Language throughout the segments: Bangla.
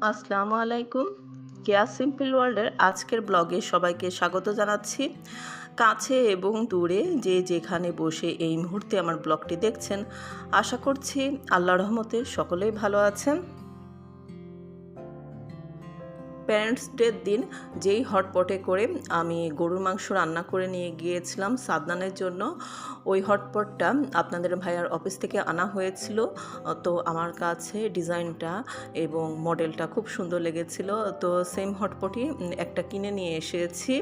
আসসালামু আলাইকুম। কেয়া সিম্পল ওয়ার্ল্ডের আজকের ব্লগে সবাইকে স্বাগত জানাচ্ছি। কাছে এবং দূরে যে যেখানে বসে এই মুহূর্তে আমার ব্লগটি দেখছেন, আশা করছি আল্লাহর রহমতে সকলেই ভালো আছেন। প্যারেন্টস ডের দিন যেই হটপটে করে আমি গরুর মাংস রান্না করে নিয়ে গিয়েছিলাম সাদনানের জন্য, ওই হটপটটা আপনাদের ভাইয়ার অফিস থেকে আনা হয়েছিল। তো আমার কাছে ডিজাইনটা এবং মডেলটা খুব সুন্দর লেগেছিল, তো সেম হটপটই একটা কিনে নিয়ে এসেছি।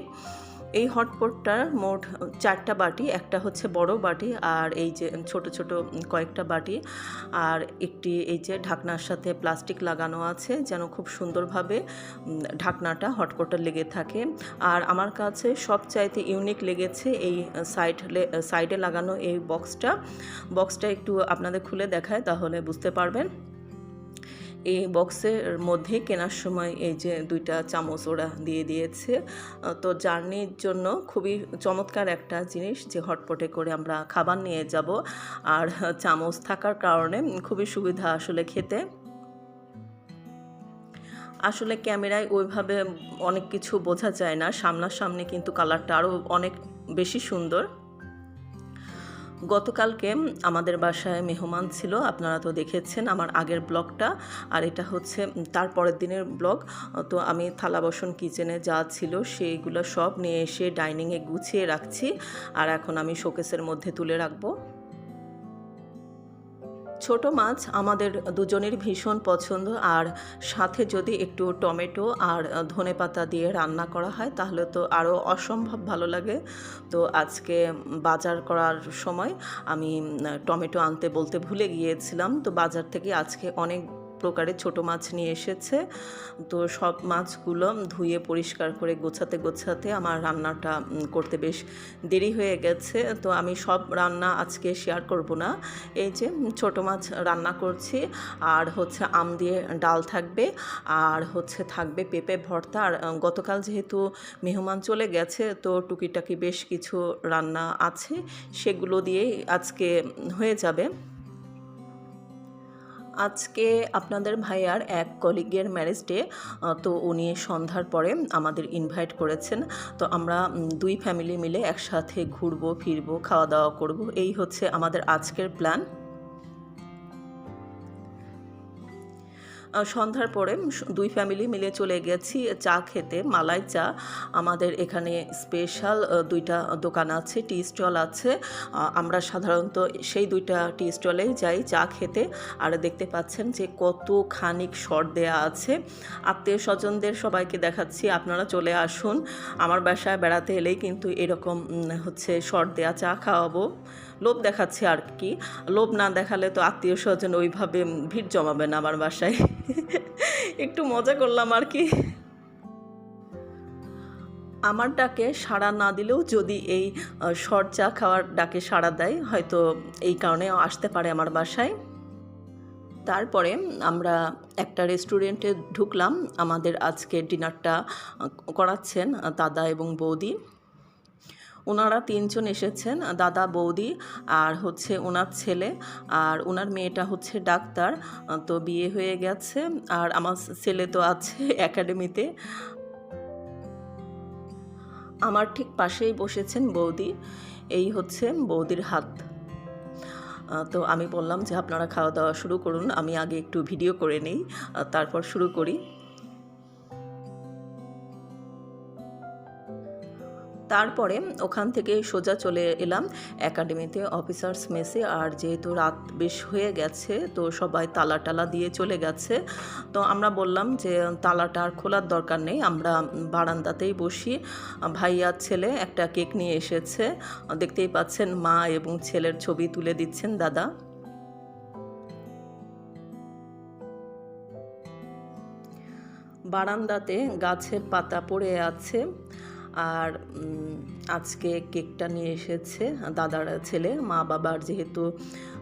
এই হটপটটার মোট 4টা বাটি, একটা হচ্ছে বড় বাটি আর এই যে ছোট ছোট কয়েকটা বাটি, আর একটি এই যে ঢাকনার সাথে প্লাস্টিক লাগানো আছে যেন খুব সুন্দরভাবে ঢাকনাটা হটপটে লেগে থাকে। আর আমার কাছে সবচাইতে ইউনিক লেগেছে এই সাইডে লাগানো এই বক্সটা একটু আপনাদের খুলে দেখায় তাহলে বুঝতে পারবেন। এই বক্সের মধ্যে কেনার সময় এই যে 2টা চামচ ওরা দিয়ে দিয়েছে। তো জার্নির জন্য খুবই চমৎকার একটা জিনিস যে হটপটে করে আমরা খাবার নিয়ে যাব, আর চামচ থাকার কারণে খুবই সুবিধা আসলে খেতে। আসলে ক্যামেরায় ওইভাবে অনেক কিছু বোঝা যায় না, সামনাসামনি কিন্তু কালারটা আরও অনেক বেশি সুন্দর। গতকালকে আমাদের বাসায় মেহমান ছিল, আপনারা তো দেখেছেন আমার আগের ব্লগটা, আর এটা হচ্ছে তার পরের দিনের ব্লগ। তো আমি থালা বাসন কিচেনে যা ছিল সেইগুলো সব নিয়ে এসে ডাইনিংয়ে গুছিয়ে রাখছি, আর এখন আমি শোকেসের মধ্যে তুলে রাখবো। ছোট মাছ আমাদের দুজনের ভীষণ পছন্দ, আর সাথে যদি একটু টমেটো আর ধনেপাতা দিয়ে রান্না করা হয় তাহলে তো আরও অসম্ভব ভালো লাগে। তো আজকে বাজার করার সময় আমি টমেটো আনতে বলতে ভুলে গিয়েছিলাম, তো বাজার থেকে আজকে অনেক প্রকারের ছোট মাছ নিয়ে এসেছে। তো সব মাছগুলো ধুয়ে পরিষ্কার করে গোছাতে আমার রান্নাটা করতে বেশ দেরি হয়ে গেছে। তো আমি সব রান্না আজকে শেয়ার করব না। এই যে ছোট মাছ রান্না করছি, আর হচ্ছে আম দিয়ে ডাল থাকবে, আর হচ্ছে থাকবে পেঁপে ভর্তা। আর গতকাল যেহেতু মেহমান চলে গেছে তো টুকিটাকি বেশ কিছু রান্না আছে, সেগুলো দিয়েই আজকে হয়ে যাবে। আজকে আপনাদের ভাইয়ার এক কলিগের ম্যারেজ ডে, তো উনি সন্ধ্যার পরে আমাদের ইনভাইট করেছেন। তো আমরা 2 ফ্যামিলি মিলে একসাথে ঘুরবো ফিরবো খাওয়া দাওয়া করব, এই হচ্ছে আমাদের আজকের প্ল্যান। সন্ধ্যার পরে 2 ফ্যামিলি মিলে চলে গেছি চা খেতে, মালাই চা। আমাদের এখানে স্পেশাল 2টা দোকান আছে, টি স্টল আছে। আমরা সাধারণত সেই 2টা টি স্টলেই যাই চা খেতে। আর দেখতে পাচ্ছেন যে কত খানিক শট দেয়া আছে। আত্মীয় স্বজনদের সবাইকে দেখাচ্ছি আপনারা চলে আসুন, আমার বাসায় বেড়াতে এলেই কিন্তু এরকম হচ্ছে শট দেয়া চা খাওয়াবো। লোভ দেখাচ্ছি আর কি, লোভ না দেখালে তো আত্মীয় স্বজন ওইভাবে ভিড় জমাবে না আমার বাসায়। একটু মজা করলাম আর কি। আমার ডাকে সাড়া না দিলেও যদি এই শর্ট চা খাওয়ার ডাকে সাড়া দেয়, হয়তো এই কারণে আসতে পারে আমার বাসায়। তারপরে আমরা একটা রেস্টুরেন্টে ঢুকলাম, আমাদের আজকে ডিনারটা করাচ্ছেন দাদা এবং বৌদি। ওনারা 3 জন এসেছেন, দাদা বৌদি আর হচ্ছে ওনার ছেলে, আর ওনার মেয়েটা হচ্ছে ডাক্তার, তো বিয়ে হয়ে গেছে। আর আমার ছেলে তো আছে একাডেমিতে। আমার ঠিক পাশেই বসেছেন বৌদি, এই হচ্ছে বৌদির হাত। তো আমি বললাম যে আপনারা খাওয়া দাওয়া শুরু করুন, আমি আগে একটু ভিডিও করে নিই, তারপর শুরু করি। তারপরে ওখান থেকে সোজা চলে এলাম একাডেমিতে অফিসার্স মেসে। আর যেহেতু রাত বেশ হয়ে গেছে তো সবাই তালা টালা দিয়ে চলে গেছে, তো আমরা বললাম যে তালাটা আর খোলার দরকার নেই, আমরা বারান্দাতেই বসি। ভাইয়ার ছেলে একটা কেক নিয়ে এসেছে, দেখতেই পাচ্ছেন মা এবং ছেলের ছবি তুলে দিচ্ছেন দাদা। বারান্দাতে গাছের পাতা পড়ে আছে, আর আজকে কেকটা নিয়ে এসেছে দাদার ছেলে। মা বাবার যেহেতু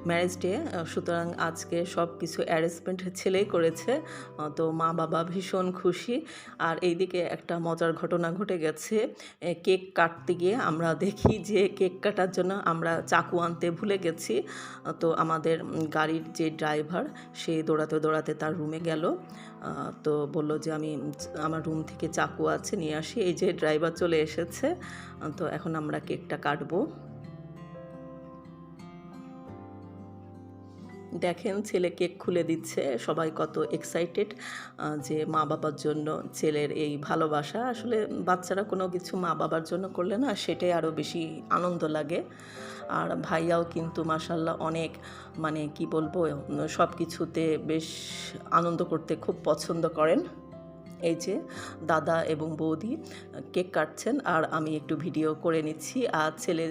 ম্যারেজ ডে, সুতরাং আজকে সব কিছু অ্যারেঞ্জমেন্ট ছেলেই করেছে। তো মা বাবা ভীষণ খুশি। আর এইদিকে একটা মজার ঘটনা ঘটে গেছে। কেক কাটতে গিয়ে আমরা দেখি যে কেক কাটার জন্য আমরা চাকু আনতে ভুলে গেছি। তো আমাদের গাড়ির যে ড্রাইভার সে দৌড়াতে দৌড়াতে তার রুমে গেল। তো বলল যে আমি আমার রুম থেকে চাকু আছে নিয়ে আসি। এই যে ড্রাইভার চলে এসেছে। তো এখন আমরা কেকটা কাটবো। দেখেন ছেলে কেক খুলে দিচ্ছে, সবাই কত এক্সাইটেড যে মা বাবার জন্য ছেলের এই ভালোবাসা। আসলে বাচ্চারা কোনো কিছু মা বাবার জন্য করলে না সেটাই আরও বেশি আনন্দ লাগে। আর ভাইয়াও কিন্তু মাশাল্লাহ অনেক, মানে কি বলবো, সব কিছুতে বেশ আনন্দ করতে খুব পছন্দ করেন। এই যে দাদা এবং বৌদি কেক কাটছেন আর আমি একটু ভিডিও করে নিচ্ছি আর ছেলে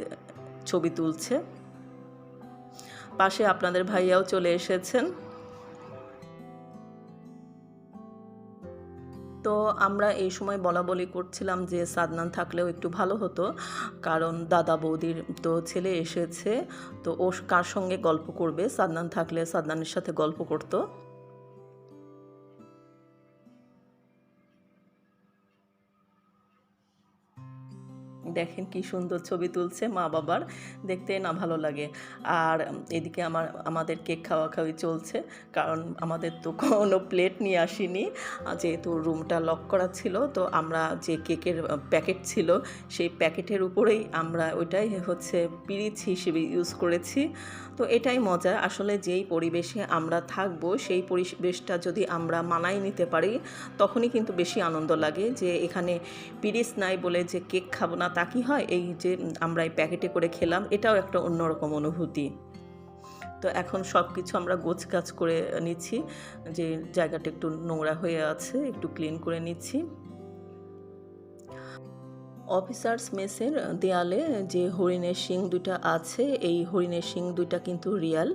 ছবি তুলছে। পাশে আপনাদের ভাইয়াও চলে এসেছেন। তো আমরা এই সময় বলাবলি করছিলাম যে সাদনান থাকলেও একটু ভালো হতো, কারণ দাদা বৌদির তো ছেলে এসেছে, তো ও কার সঙ্গে গল্প করবে? সাদনান থাকলে সাদনানের সাথে গল্প করতো। দেখেন কি সুন্দর ছবি তুলছে মা বাবার, দেখতে না ভালো লাগে। আর এদিকে আমাদের কেক খাওয়াখাওয়ি চলছে, কারণ আমাদের তো কোনো প্লেট নিয়ে আসিনি, যেহেতু রুমটা লক করা ছিল। তো আমরা যে কেকের প্যাকেট ছিল সেই প্যাকেটের উপরেই আমরা ওইটাই হচ্ছে পিরিচ হিসেবে ইউজ করেছি। তো এটাই মজা, আসলে যেই পরিবেশে আমরা থাকবো সেই পরিবেশটা যদি আমরা মানায় নিতে পারি তখনই কিন্তু বেশি আনন্দ লাগে। যে এখানে পিরিচ নাই বলে যে কেক খাবো না তা কি হয়? এই যে আমরা এই প্যাকেটে করে খেলাম, এটাও একটা অন্যরকম অনুভূতি। তো এখন সব কিছু আমরা গোছগাছ করে নিচ্ছি, যে জায়গাটা একটু নোংরা হয়ে আছে একটু ক্লিন করে নিচ্ছি। অফিসার্স মেসের দেয়ালে যে হরিণের শিং দুইটা আছে, এই হরিণের শিং দুইটা কিন্তু রিয়াল।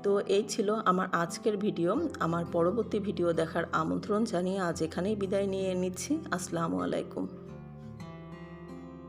তো এই ছিল আমার আজকের ভিডিও। আমার পরবর্তী ভিডিও দেখার আমন্ত্রণ জানিয়ে আজ এখানেই বিদায় নিয়ে নিচ্ছি। আসসালামু আলাইকুম।